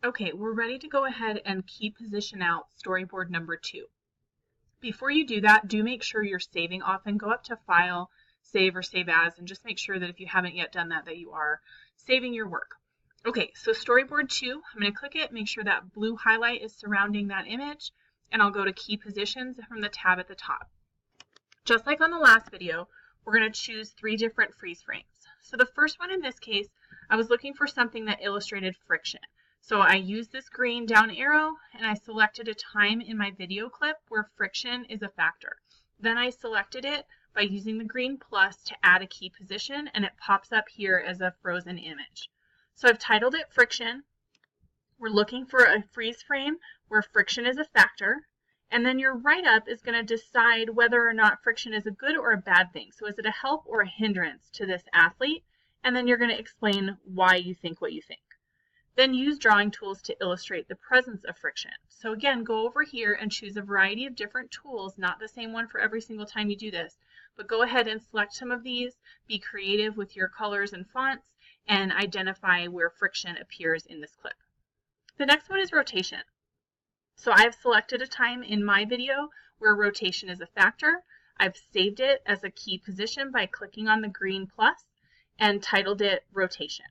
Okay, we're ready to go ahead and key position out storyboard number 2. Before you do that, do make sure you're saving often. Go up to File, Save or Save As, and just make sure that if you haven't yet done that, that you are saving your work. Okay, so storyboard 2, I'm going to click it, make sure that blue highlight is surrounding that image, and I'll go to Key Positions from the tab at the top. Just like on the last video, we're going to choose 3 different freeze frames. So the first one in this case, I was looking for something that illustrated friction. So I used this green down arrow and I selected a time in my video clip where friction is a factor. Then I selected it by using the green plus to add a key position, and it pops up here as a frozen image. So I've titled it Friction. We're looking for a freeze frame where friction is a factor. And then your write-up is going to decide whether or not friction is a good or a bad thing. So is it a help or a hindrance to this athlete? And then you're going to explain why you think what you think. Then use drawing tools to illustrate the presence of friction. So again, go over here and choose a variety of different tools, not the same one for every single time you do this, but go ahead and select some of these, be creative with your colors and fonts, and identify where friction appears in this clip. The next one is rotation. So I've selected a time in my video where rotation is a factor. I've saved it as a key position by clicking on the green plus and titled it Rotation.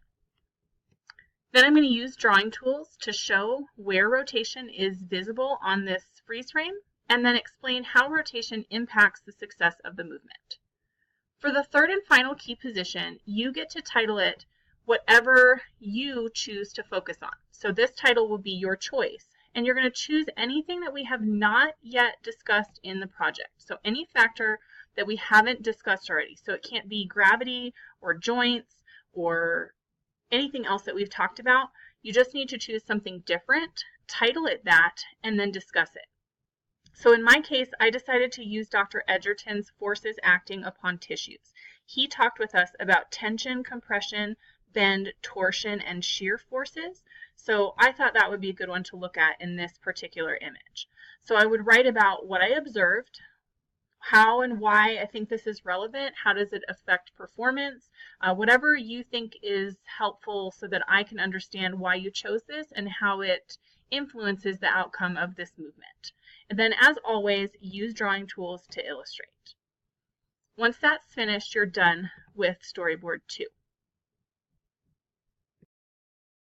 Then I'm going to use drawing tools to show where rotation is visible on this freeze frame, and then explain how rotation impacts the success of the movement. For the third and final key position, you get to title it whatever you choose to focus on. So this title will be your choice, and you're going to choose anything that we have not yet discussed in the project. So any factor that we haven't discussed already. So it can't be gravity or joints or anything else that we've talked about. You just need to choose something different, title it that, and then discuss it. So in my case, I decided to use Dr. Edgerton's forces acting upon tissues. He talked with us about tension, compression, bend, torsion, and shear forces. So I thought that would be a good one to look at in this particular image. So I would write about what I observed, how and why I think this is relevant, how does it affect performance, whatever you think is helpful so that I can understand why you chose this and how it influences the outcome of this movement. And then as always, use drawing tools to illustrate. Once that's finished, you're done with storyboard 2.